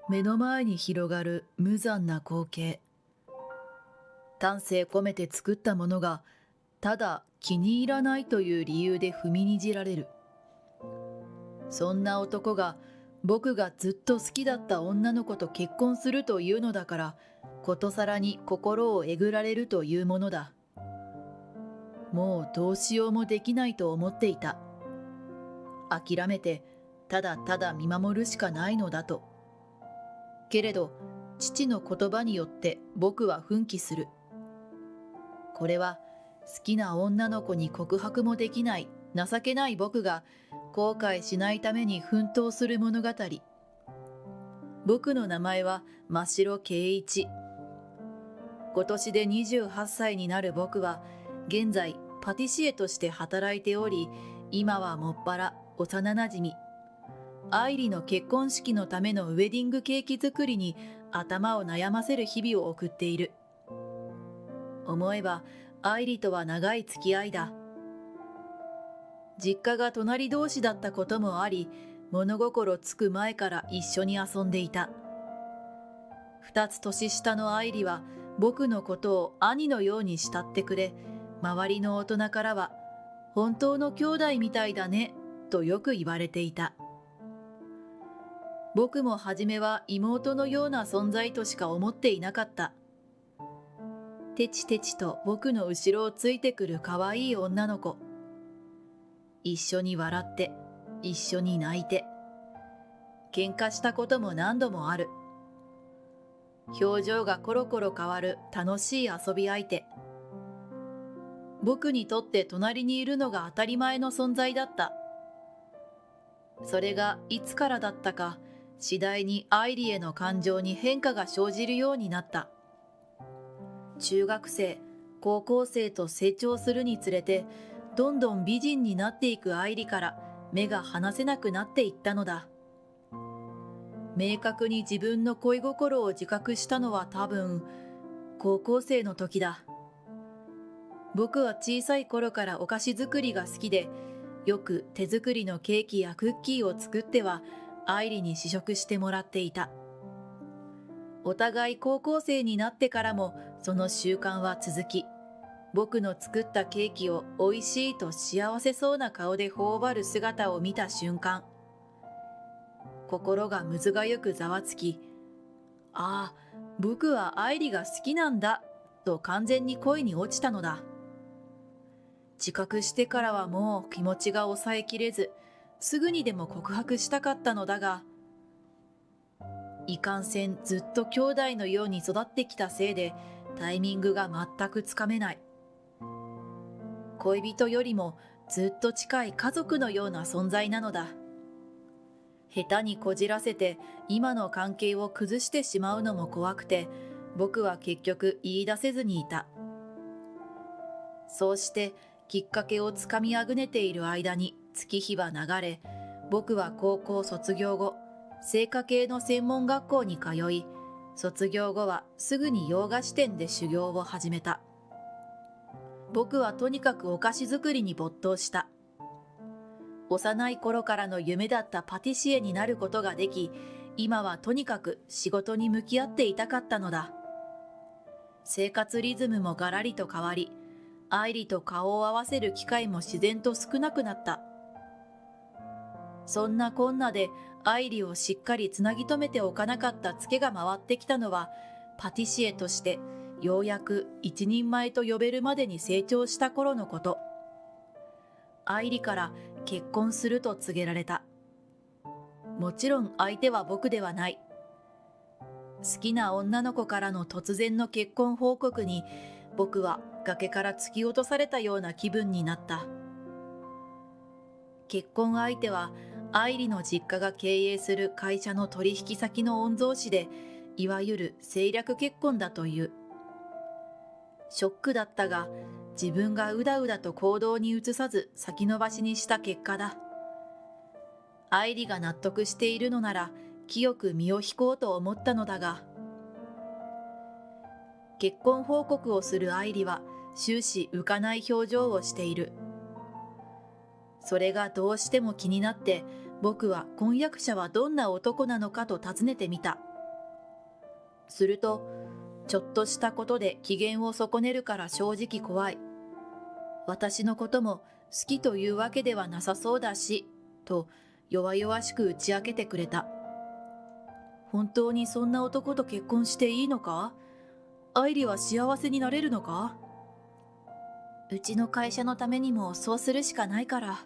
目の前に広がる無残な光景。丹精込めて作ったものが、ただ気に入らないという理由で踏みにじられる。そんな男が僕がずっと好きだった女の子と結婚するというのだから、ことさらに心をえぐられるというものだ。もうどうしようもできないと思っていた。諦めてただただ見守るしかないのだと。けれど父の言葉によって僕は奮起する。これは好きな女の子に告白もできない情けない僕が後悔しないために奮闘する物語。僕の名前は真城圭一。今年で28歳になる僕は現在パティシエとして働いており、今はもっぱら幼なじみ愛梨の結婚式のためのウェディングケーキ作りに頭を悩ませる日々を送っている。思えば愛梨とは長い付き合いだ。実家が隣同士だったこともあり、物心つく前から一緒に遊んでいた。2つ年下の愛梨は僕のことを兄のように慕ってくれ、周りの大人からは本当の兄弟みたいだねとよく言われていた。僕も初めは妹のような存在としか思っていなかった。てちてちと僕の後ろをついてくる可愛い女の子。一緒に笑って、一緒に泣いて。喧嘩したことも何度もある。表情がコロコロ変わる楽しい遊び相手。僕にとって隣にいるのが当たり前の存在だった。それがいつからだったか、次第に愛梨への感情に変化が生じるようになった。中学生、高校生と成長するにつれて、どんどん美人になっていく愛梨から目が離せなくなっていったのだ。明確に自分の恋心を自覚したのは多分、高校生の時だ。僕は小さい頃からお菓子作りが好きで、よく手作りのケーキやクッキーを作っては愛梨に試食してもらっていた。お互い高校生になってからもその習慣は続き、僕の作ったケーキを美味しいと幸せそうな顔で頬張る姿を見た瞬間、心がむずがゆくざわつき、ああ、僕は愛梨が好きなんだと完全に恋に落ちたのだ。自覚してからはもう気持ちが抑えきれず、すぐにでも告白したかったのだが、いかんせんずっと兄弟のように育ってきたせいでタイミングが全くつかめない。恋人よりもずっと近い家族のような存在なのだ。下手にこじらせて今の関係を崩してしまうのも怖くて、僕は結局言い出せずにいた。そうしてきっかけをつかみあぐねている間に月日は流れ、僕は高校卒業後、製菓系の専門学校に通い、卒業後はすぐに洋菓子店で修行を始めた。僕はとにかくお菓子作りに没頭した。幼い頃からの夢だったパティシエになることができ、今はとにかく仕事に向き合っていたかったのだ。生活リズムもガラリと変わり、愛梨と顔を合わせる機会も自然と少なくなった。そんなこんなで愛梨をしっかりつなぎ止めておかなかったツケが回ってきたのは、パティシエとしてようやく一人前と呼べるまでに成長した頃のこと。愛梨から結婚すると告げられた。もちろん相手は僕ではない。好きな女の子からの突然の結婚報告に、僕は崖から突き落とされたような気分になった。結婚相手は愛梨の実家が経営する会社の取引先の御曹司で、いわゆる政略結婚だという。ショックだったが、自分がうだうだと行動に移さず先延ばしにした結果だ。愛梨が納得しているのなら清く身を引こうと思ったのだが、結婚報告をする愛梨は終始浮かない表情をしている。それがどうしても気になって、僕は婚約者はどんな男なのかと尋ねてみた。すると、ちょっとしたことで機嫌を損ねるから正直怖い。私のことも好きというわけではなさそうだし、と弱々しく打ち明けてくれた。本当にそんな男と結婚していいのか？愛理は幸せになれるのか？うちの会社のためにもそうするしかないから。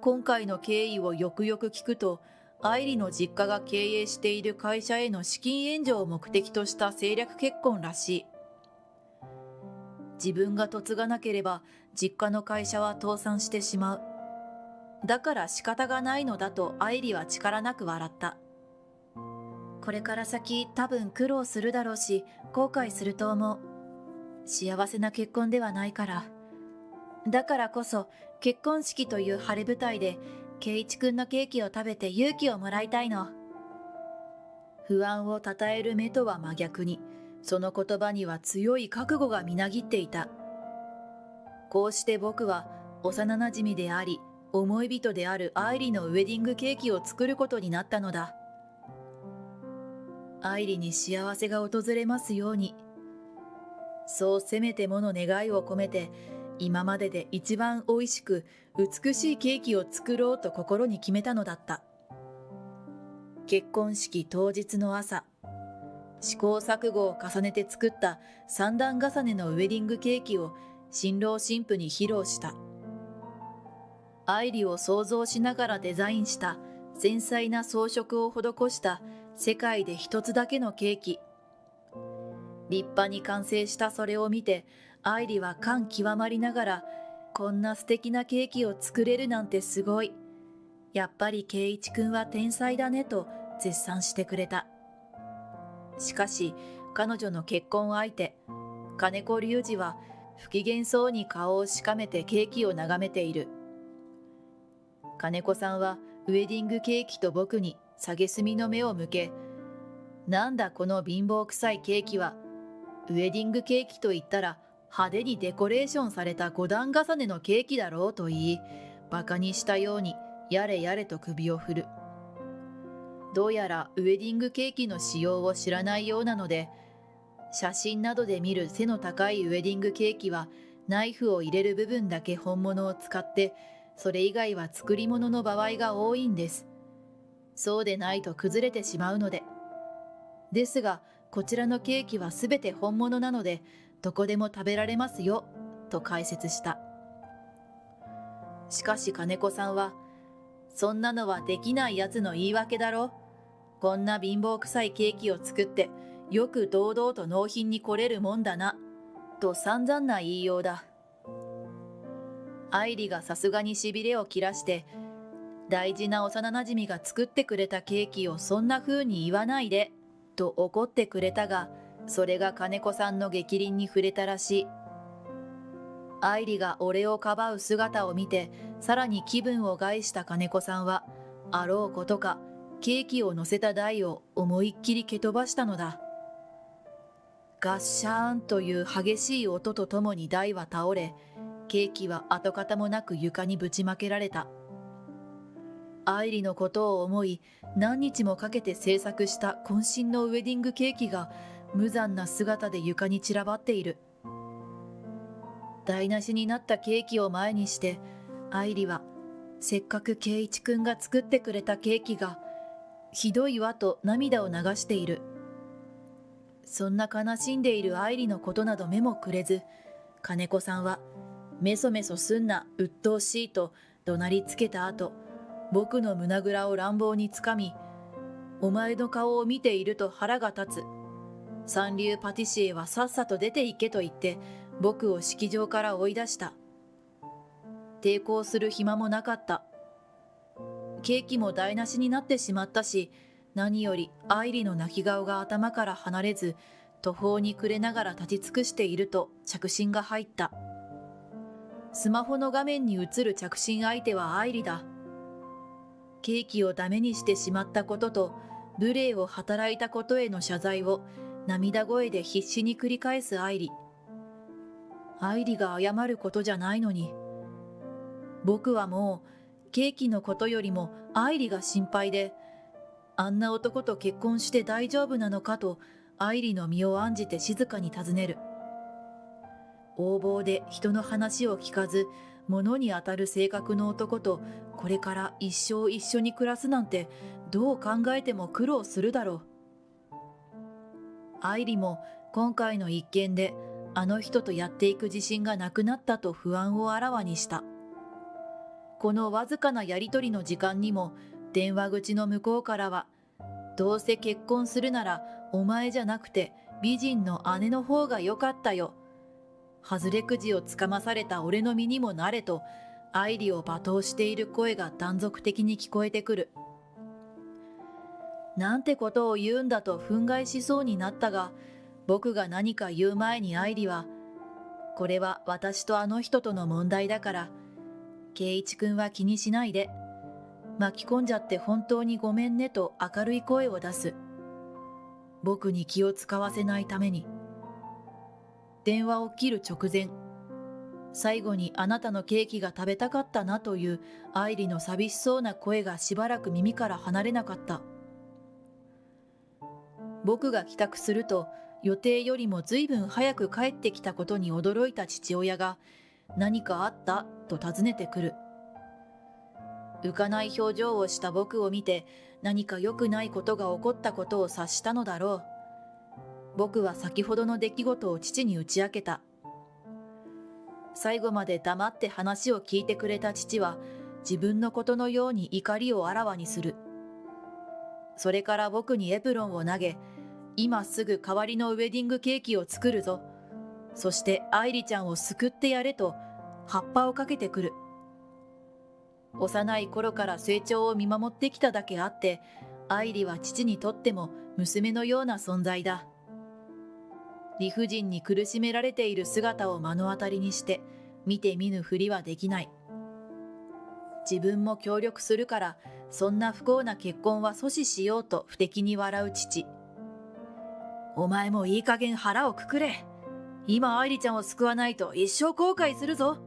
今回の経緯をよくよく聞くと、愛理の実家が経営している会社への資金援助を目的とした政略結婚らしい。自分が嫁がなければ実家の会社は倒産してしまう。だから仕方がないのだと愛理は力なく笑った。これから先多分苦労するだろうし、後悔すると思う。幸せな結婚ではないから。だからこそ結婚式という晴れ舞台で圭一くんのケーキを食べて勇気をもらいたいの。不安をたたえる目とは真逆に、その言葉には強い覚悟がみなぎっていた。こうして僕は幼なじみであり思い人である愛理のウェディングケーキを作ることになったのだ。愛理に幸せが訪れますように。そうせめてもの願いを込めて、今までで一番おいしく美しいケーキを作ろうと心に決めたのだった。結婚式当日の朝、試行錯誤を重ねて作った三段重ねのウェディングケーキを新郎新婦に披露した。愛理を想像しながらデザインした繊細な装飾を施した世界で一つだけのケーキ。立派に完成したそれを見て、愛理は感極まりながら、こんな素敵なケーキを作れるなんてすごい。やっぱり圭一くんは天才だねと絶賛してくれた。しかし、彼女の結婚相手、金子隆二は不機嫌そうに顔をしかめてケーキを眺めている。金子さんはウェディングケーキと僕に蔑みの目を向け、なんだこの貧乏臭いケーキは、ウェディングケーキと言ったら派手にデコレーションされた5段重ねのケーキだろうと言い、馬鹿にしたようにやれやれと首を振る。どうやらウェディングケーキの仕様を知らないようなので、写真などで見る背の高いウェディングケーキはナイフを入れる部分だけ本物を使って、それ以外は作り物の場合が多いんです。そうでないと崩れてしまうので。ですが、こちらのケーキはすべて本物なので、どこでも食べられますよ、と解説した。しかし金子さんは、そんなのはできないやつの言い訳だろ。こんな貧乏臭いケーキを作って、よく堂々と納品に来れるもんだな、と散々な言いようだ。愛理がさすがにしびれを切らして、大事な幼なじみが作ってくれたケーキをそんな風に言わないで、と怒ってくれたが、それが金子さんの逆鱗に触れたらしい。愛理が俺をかばう姿を見て、さらに気分を害した金子さんは、あろうことか、ケーキを乗せた台を思いっきり蹴飛ばしたのだ。ガッシャーンという激しい音とともに台は倒れ、ケーキは跡形もなく床にぶちまけられた。愛理のことを思い、何日もかけて制作した渾身のウェディングケーキが無残な姿で床に散らばっている。台無しになったケーキを前にして、愛理はせっかく圭一くんが作ってくれたケーキがひどいわと涙を流している。そんな悲しんでいる愛理のことなど目もくれず、金子さんはメソメソすんな、鬱陶しいと怒鳴りつけた後、僕の胸ぐらを乱暴につかみ、お前の顔を見ていると腹が立つ。三流パティシエはさっさと出て行けと言って、僕を式場から追い出した。抵抗する暇もなかった。ケーキも台無しになってしまったし、何より愛理の泣き顔が頭から離れず、途方に暮れながら立ち尽くしていると着信が入った。スマホの画面に映る着信相手は愛理だ。ケーキをダメにしてしまったことと、無礼を働いたことへの謝罪を涙声で必死に繰り返す愛理。愛理が謝ることじゃないのに。僕はもうケーキのことよりも愛理が心配で、あんな男と結婚して大丈夫なのかと愛理の身を案じて静かに尋ねる。横暴で人の話を聞かず物に当たる性格の男とこれから一生一緒に暮らすなんてどう考えても苦労するだろう。愛理も今回の一件であの人とやっていく自信がなくなったと不安をあらわにした。このわずかなやりとりの時間にも電話口の向こうからは、どうせ結婚するならお前じゃなくて美人の姉の方が良かったよ。外れくじをつかまされた俺の身にもなれと愛理を罵倒している声が断続的に聞こえてくる。なんてことを言うんだと憤慨しそうになったが、僕が何か言う前に愛理は、これは私とあの人との問題だから、圭一君は気にしないで。巻き込んじゃって本当にごめんねと明るい声を出す。僕に気を使わせないために。電話を切る直前、最後にあなたのケーキが食べたかったなという愛理の寂しそうな声がしばらく耳から離れなかった。僕が帰宅すると予定よりもずいぶん早く帰ってきたことに驚いた父親が何かあったと尋ねてくる。浮かない表情をした僕を見て何か良くないことが起こったことを察したのだろう。僕は先ほどの出来事を父に打ち明けた。最後まで黙って話を聞いてくれた父は自分のことのように怒りをあらわにする。それから僕にエプロンを投げ、今すぐ代わりのウェディングケーキを作るぞ。そして愛理ちゃんを救ってやれと葉っぱをかけてくる。幼い頃から成長を見守ってきただけあって、愛理は父にとっても娘のような存在だ。理不尽に苦しめられている姿を目の当たりにして見て見ぬふりはできない。自分も協力するからそんな不幸な結婚は阻止しようと不敵に笑う父。お前もいい加減腹をくくれ。今愛理ちゃんを救わないと一生後悔するぞ。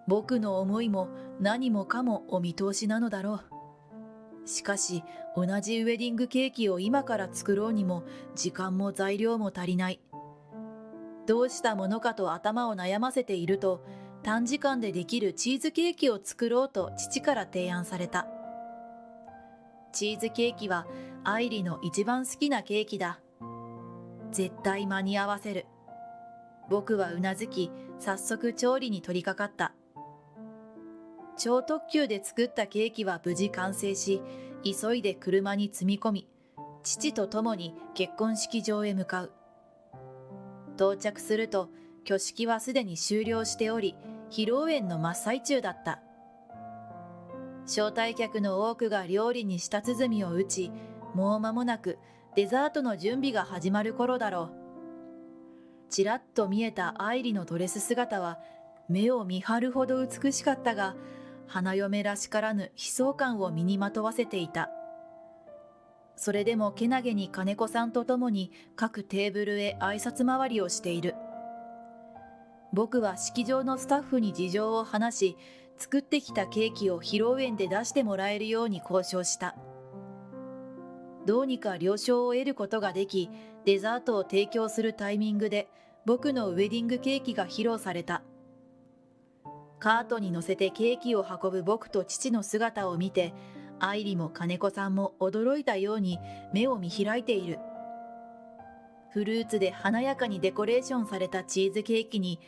僕の思いも何もかもお見通しなのだろう。しかし同じウェディングケーキを今から作ろうにも時間も材料も足りない。どうしたものかと頭を悩ませていると、短時間でできるチーズケーキを作ろうと父から提案された。チーズケーキは愛理の一番好きなケーキだ。絶対間に合わせる。僕はうなずき、早速調理に取り掛かった。超特急で作ったケーキは無事完成し、急いで車に積み込み、父と共に結婚式場へ向かう。到着すると、挙式はすでに終了しており、披露宴の真っ最中だった。招待客の多くが料理に舌鼓を打ち、もう間もなくデザートの準備が始まる頃だろう。ちらっと見えた愛理のドレス姿は、目を見張るほど美しかったが、花嫁らしからぬ悲壮感を身にまとわせていた。それでもけなげに金子さんと共に各テーブルへ挨拶回りをしている。僕は式場のスタッフに事情を話し、作ってきたケーキを披露宴で出してもらえるように交渉した。どうにか了承を得ることができ、デザートを提供するタイミングで僕のウェディングケーキが披露された。カートに乗せてケーキを運ぶ僕と父の姿を見て、愛理も金子さんも驚いたように目を見開いている。フルーツで華やかにデコレーションされたチーズケーキに、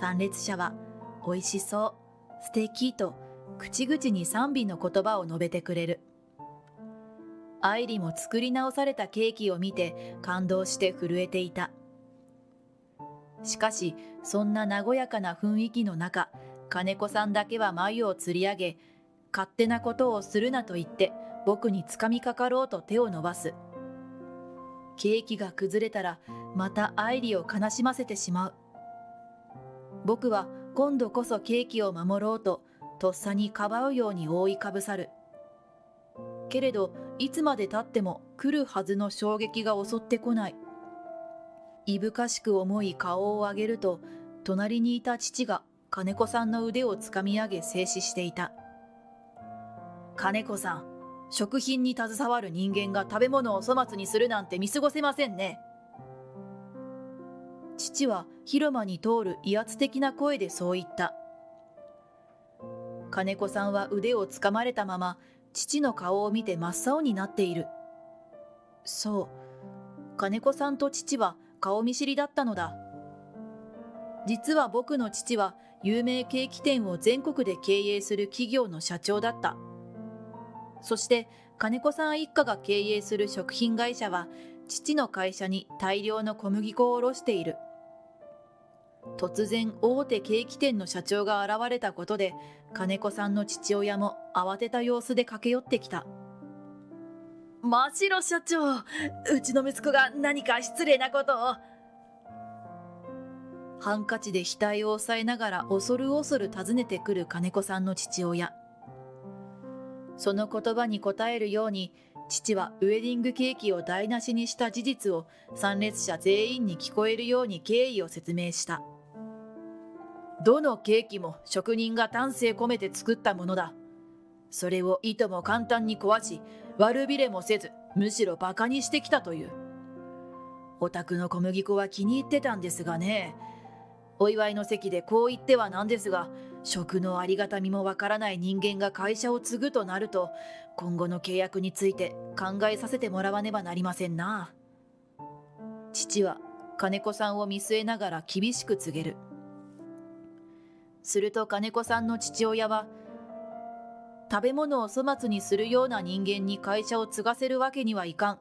参列者は美味しそう、素敵と口々に賛美の言葉を述べてくれる。愛理も作り直されたケーキを見て感動して震えていた。しかしそんな和やかな雰囲気の中、金子さんだけは眉をつり上げ、勝手なことをするなと言って僕につかみかかろうと手を伸ばす。ケーキが崩れたらまた愛理を悲しませてしまう。僕は今度こそケーキを守ろうととっさにかばうように覆いかぶさる。けれどいつまでたっても来るはずの衝撃が襲ってこない。いぶかしく思い顔を上げると、隣にいた父が金子さんの腕をつかみ上げ静止していた。金子さん、食品に携わる人間が食べ物を粗末にするなんて見過ごせませんね。父は広間に通る威圧的な声でそう言った。金子さんは腕をつかまれたまま父の顔を見て真っ青になっている。そう、金子さんと父は顔見知りだったのだ。実は僕の父は有名ケーキ店を全国で経営する企業の社長だった。そして金子さん一家が経営する食品会社は父の会社に大量の小麦粉を卸している。突然大手ケーキ店の社長が現れたことで金子さんの父親も慌てた様子で駆け寄ってきた。真城社長、うちの息子が何か失礼なことを。ハンカチで額を押さえながら恐る恐る訪ねてくる金子さんの父親。その言葉に応えるように父はウェディングケーキを台無しにした事実を参列者全員に聞こえるように経緯を説明した。どのケーキも職人が丹精込めて作ったものだ。それをいとも簡単に壊し、悪びれもせず、むしろバカにしてきたという。お宅の小麦粉は気に入ってたんですがね。お祝いの席でこう言ってはなんですが、食のありがたみもわからない人間が会社を継ぐとなると、今後の契約について考えさせてもらわねばなりませんな。父は金子さんを見据えながら厳しく告げる。すると金子さんの父親は、食べ物を粗末にするような人間に会社を継がせるわけにはいかん。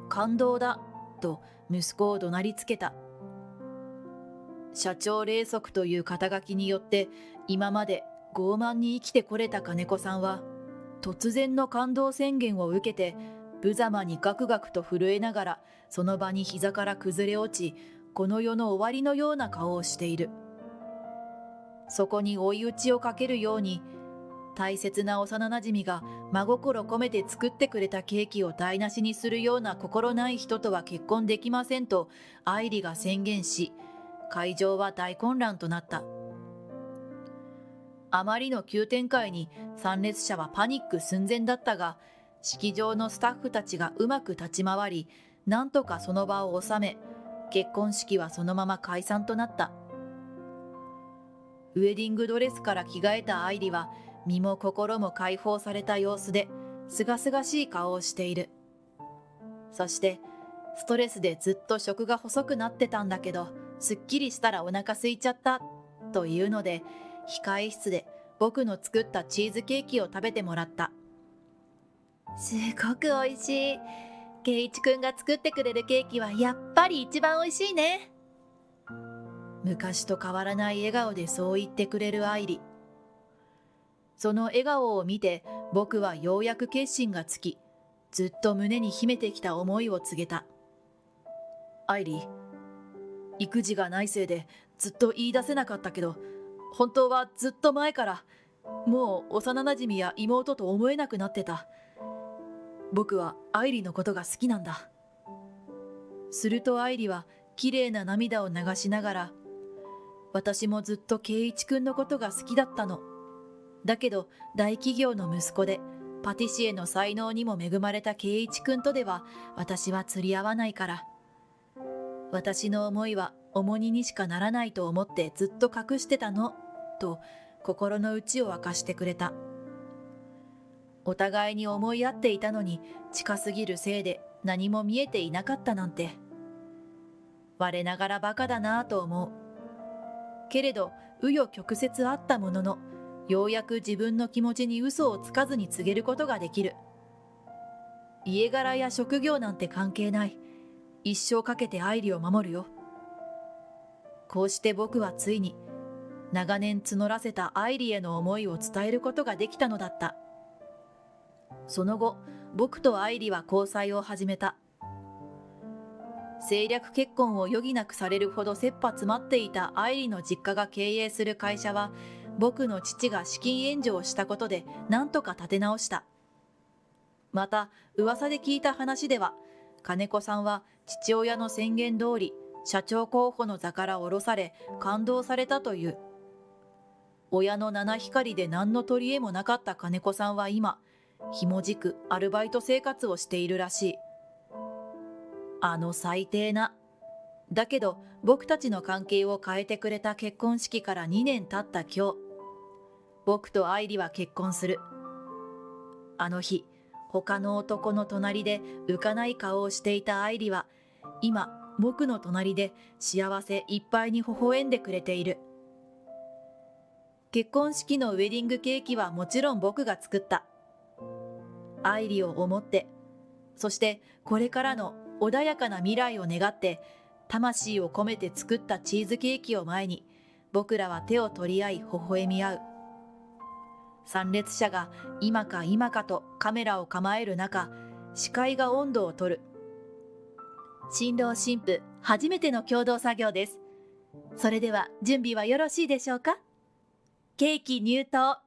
感動だ、と息子を怒鳴りつけた。社長令則という肩書きによって今まで傲慢に生きてこれた金子さんは、突然の感動宣言を受けて無様にガクガクと震えながらその場に膝から崩れ落ち、この世の終わりのような顔をしている。そこに追い打ちをかけるように、大切な幼なじみが真心込めて作ってくれたケーキを台無しにするような心ない人とは結婚できませんと愛理が宣言し、会場は大混乱となった。あまりの急展開に参列者はパニック寸前だったが、式場のスタッフたちがうまく立ち回り、なんとかその場を収め、結婚式はそのまま解散となった。ウェディングドレスから着替えた愛理は身も心も解放された様子で、すがすがしい顔をしている。そして、ストレスでずっと食が細くなってたんだけど、すっきりしたらお腹空いちゃった、というので、控室で僕の作ったチーズケーキを食べてもらった。すごくおいしい。圭一くんが作ってくれるケーキはやっぱり一番おいしいね。昔と変わらない笑顔でそう言ってくれる愛理。その笑顔を見て僕はようやく決心がつき、ずっと胸に秘めてきた思いを告げた。愛理、育児がないせいでずっと言い出せなかったけど、本当はずっと前からもう幼なじみや妹と思えなくなってた。僕は愛理のことが好きなんだ。すると愛理はきれいな涙を流しながら、私もずっと圭一くんのことが好きだったの。だけど大企業の息子でパティシエの才能にも恵まれた圭一くんとでは私は釣り合わないから。私の思いは重荷にしかならないと思ってずっと隠してたの、と心の内を明かしてくれた。お互いに思い合っていたのに近すぎるせいで何も見えていなかったなんて。我ながらバカだなぁと思う。けれど紆余曲折あったものの、ようやく自分の気持ちに嘘をつかずに告げることができる。家柄や職業なんて関係ない。一生かけて愛理を守るよ。こうして僕はついに長年募らせた愛理への思いを伝えることができたのだった。その後、僕と愛理は交際を始めた。政略結婚を余儀なくされるほど切羽詰まっていた愛理の実家が経営する会社は、僕の父が資金援助をしたことで何とか立て直した。また噂で聞いた話では、金子さんは父親の宣言通り社長候補の座から降ろされ感動されたという。親の七光りで何の取り柄もなかった金子さんは今、ひもじくアルバイト生活をしているらしい。あの最低な。だけど僕たちの関係を変えてくれた結婚式から2年経った今日、僕と愛梨は結婚する。あの日、他の男の隣で浮かない顔をしていた愛梨は、今僕の隣で幸せいっぱいに微笑んでくれている。結婚式のウェディングケーキはもちろん僕が作った。愛梨を思って、そしてこれからの穏やかな未来を願って、魂を込めて作ったチーズケーキを前に、僕らは手を取り合い微笑み合う。参列者が今か今かとカメラを構える中、司会が音頭を取る。新郎新婦初めての共同作業です。それでは準備はよろしいでしょうか。ケーキ入刀。